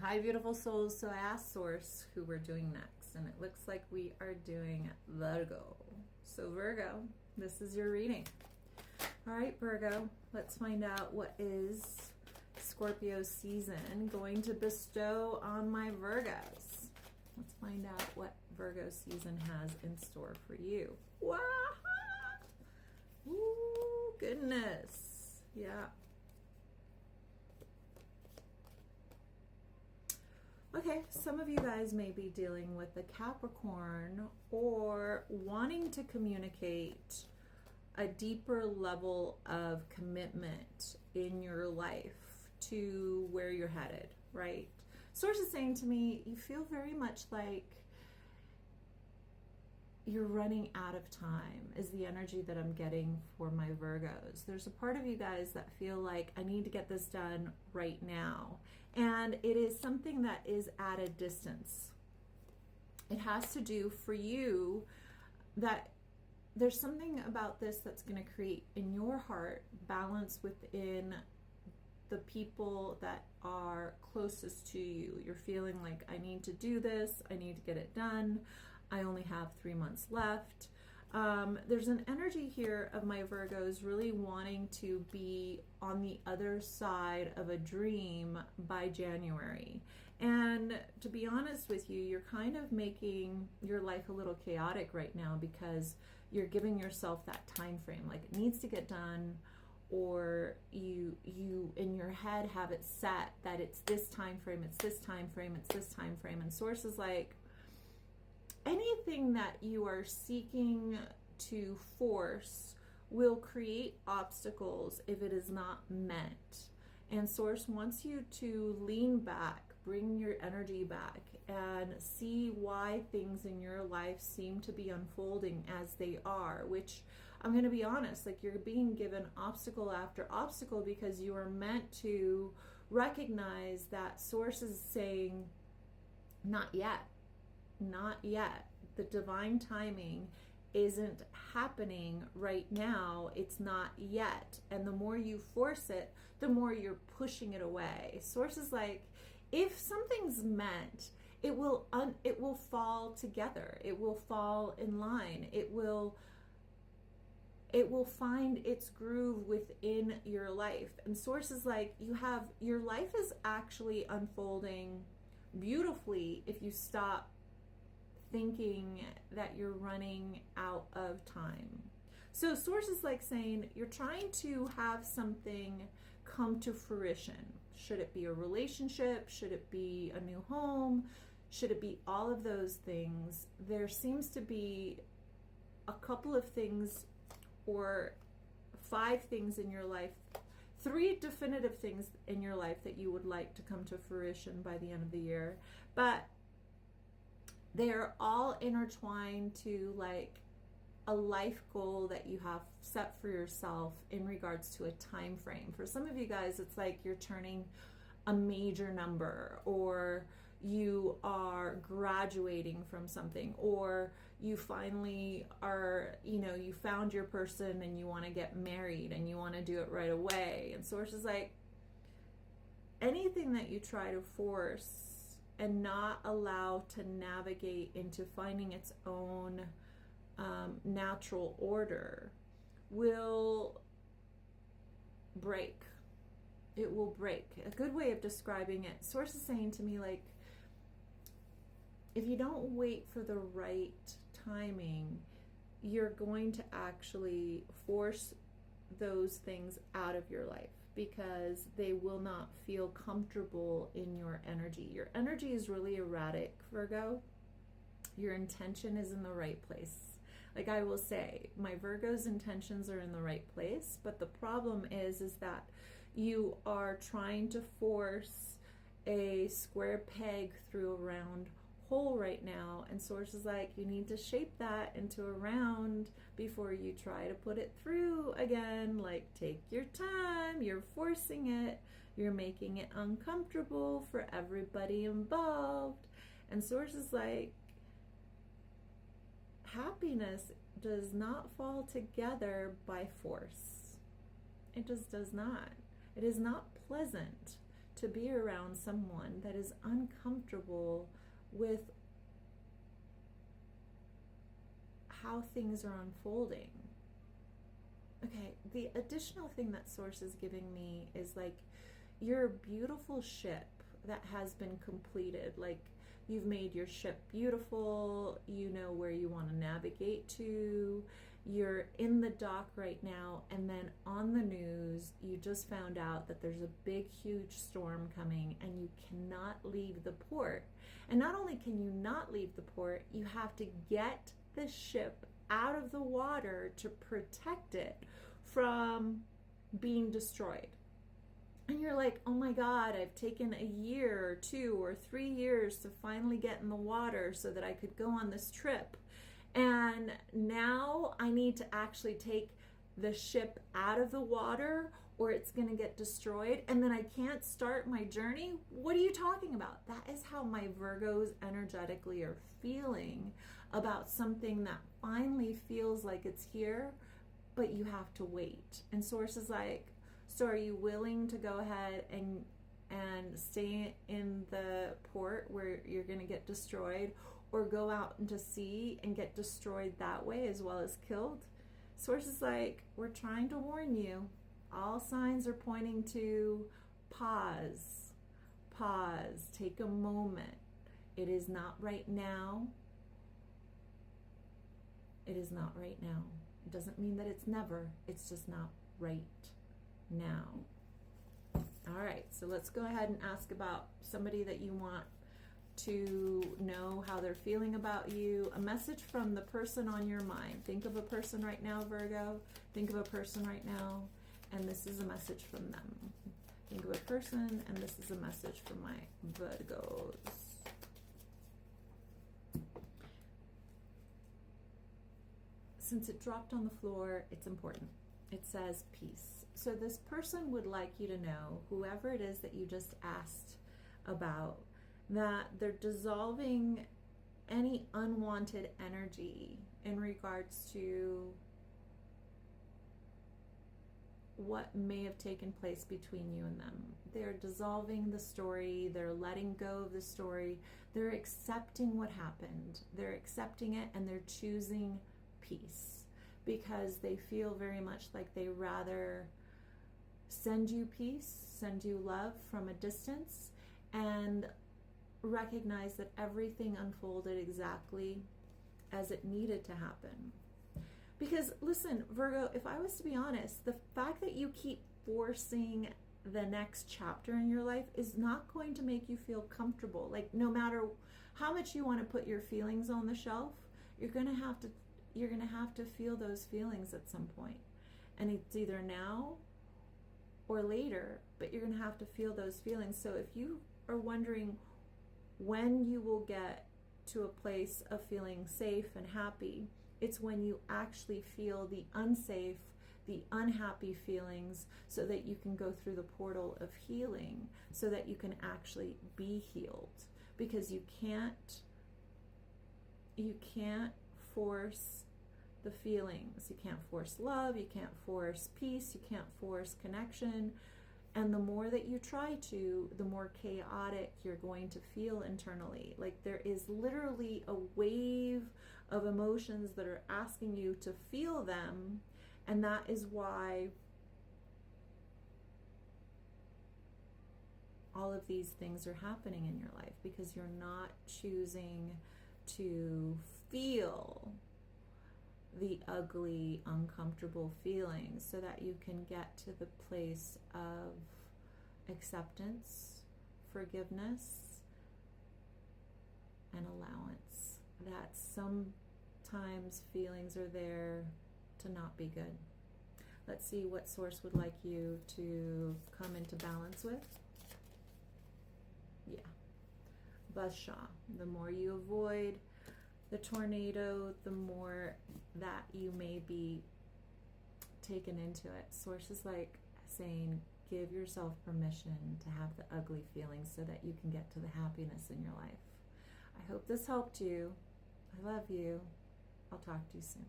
Hi, beautiful souls. So I asked Source who we're doing next, and it looks like we are doing Virgo. So Virgo, this is your reading. All right, Virgo, let's find out what is Scorpio season going to bestow on my Virgos. Let's find out what Virgo season has in store for you. Wow! Ooh, goodness. Yeah. Okay, some of you guys may be dealing with the Capricorn or wanting to communicate a deeper level of commitment in your life to where you're headed, right? Source is saying to me, you feel very much like you're running out of time is the energy that I'm getting for my Virgos. There's a part of you guys that feel like I need to get this done right now. And it is something that is at a distance. It has to do for you that there's something about this that's going to create in your heart balance within the people that are closest to you. You're feeling like I need to do this. I need to get it done. I only have 3 months left. There's an energy here of my Virgos really wanting to be on the other side of a dream by January. And to be honest with you, you're kind of making your life a little chaotic right now because you're giving yourself that time frame, like it needs to get done, or you in your head have it set that it's this time frame, it's this time frame, it's this time frame. And Source is like, anything that you are seeking to force will create obstacles if it is not met. And Source wants you to lean back, bring your energy back, and see why things in your life seem to be unfolding as they are, which I'm going to be honest, like you're being given obstacle after obstacle because you are meant to recognize that Source is saying, not yet. Not yet. The divine timing isn't happening right now. It's not yet. And the more you force it, the more you're pushing it away. Source is like, if something's meant, it will fall together. It will fall in line. It will find its groove within your life. And Source is like, your life is actually unfolding beautifully if you stop thinking that you're running out of time. So Source is like saying you're trying to have something come to fruition. Should it be a relationship? Should it be a new home? Should it be all of those things? There seems to be a couple of things or 5 things in your life, 3 definitive things in your life that you would like to come to fruition by the end of the year. But they're all intertwined to like a life goal that you have set for yourself in regards to a time frame. For some of you guys, it's like you're turning a major number, or you are graduating from something, or you finally are, you found your person and you want to get married and you want to do it right away. And Source is like, anything that you try to force and not allow to navigate into finding its own natural order will break. It will break. A good way of describing it, Source is saying to me, like, if you don't wait for the right timing, you're going to actually force those things out of your life because they will not feel comfortable in your energy. Your energy is really erratic, Virgo. Your intention is in the right place. Like I will say, my Virgo's intentions are in the right place, but the problem is that you are trying to force a square peg through a round hole right now, and Source is like, you need to shape that into a round before you try to put it through again. Like, take your time, you're forcing it, you're making it uncomfortable for everybody involved. And Source is like, happiness does not fall together by force. It just does not. It is not pleasant to be around someone that is uncomfortable with how things are unfolding. Okay, the additional thing that Source is giving me is like, you're a beautiful ship that has been completed. Like, you've made your ship beautiful, you know where you want to navigate to, you're in the dock right now, and then on the news, you just found out that there's a big, huge storm coming and you cannot leave the port. And not only can you not leave the port, you have to get the ship out of the water to protect it from being destroyed. And you're like, oh my God, I've taken a year or 2 or 3 years to finally get in the water so that I could go on this trip. And now I need to actually take the ship out of the water or it's going to get destroyed, and then I can't start my journey. What are you talking about? That is how my Virgos energetically are feeling about something that finally feels like it's here, but you have to wait. And Source is like, so are you willing to go ahead and stay in the port where you're going to get destroyed, or go out into sea and get destroyed that way as well as killed? Source is like, we're trying to warn you. All signs are pointing to pause. Pause. Take a moment. It is not right now. It is not right now. It doesn't mean that it's never. It's just not right now. All right, so let's go ahead and ask about somebody that you want to know how they're feeling about you. A message from the person on your mind. Think of a person right now, Virgo. Think of a person right now, and this is a message from them. Think of a person, and this is a message from my Virgos. Since it dropped on the floor, it's important. It says peace. So this person would like you to know, whoever it is that you just asked about, that they're dissolving any unwanted energy in regards to what may have taken place between you and them. They're dissolving the story, they're letting go of the story, they're accepting what happened, they're accepting it, and they're choosing peace because they feel very much like they rather send you peace, send you love from a distance, and recognize that everything unfolded exactly as it needed to happen. Because listen, Virgo, if I was to be honest, the fact that you keep forcing the next chapter in your life is not going to make you feel comfortable. Like, no matter how much you want to put your feelings on the shelf, you're going to have to feel those feelings at some point. And it's either now or later, but you're going to have to feel those feelings. So if you are wondering when you will get to a place of feeling safe and happy, it's when you actually feel the unsafe, the unhappy feelings, so that you can go through the portal of healing, so that you can actually be healed. Because you can't force the feelings. You can't force love, you can't force peace, you can't force connection. And the more that you try to, the more chaotic you're going to feel internally. Like, there is literally a wave of emotions that are asking you to feel them. And that is why all of these things are happening in your life, because you're not choosing to feel the ugly, uncomfortable feelings so that you can get to the place of acceptance, forgiveness, and allowance. That sometimes feelings are there to not be good. Let's see what Source would like you to come into balance with. Yeah. Buzzsaw. The more you avoid the tornado, the more that you may be taken into it. Source is like saying, give yourself permission to have the ugly feelings so that you can get to the happiness in your life. I hope this helped you. I love you. I'll talk to you soon.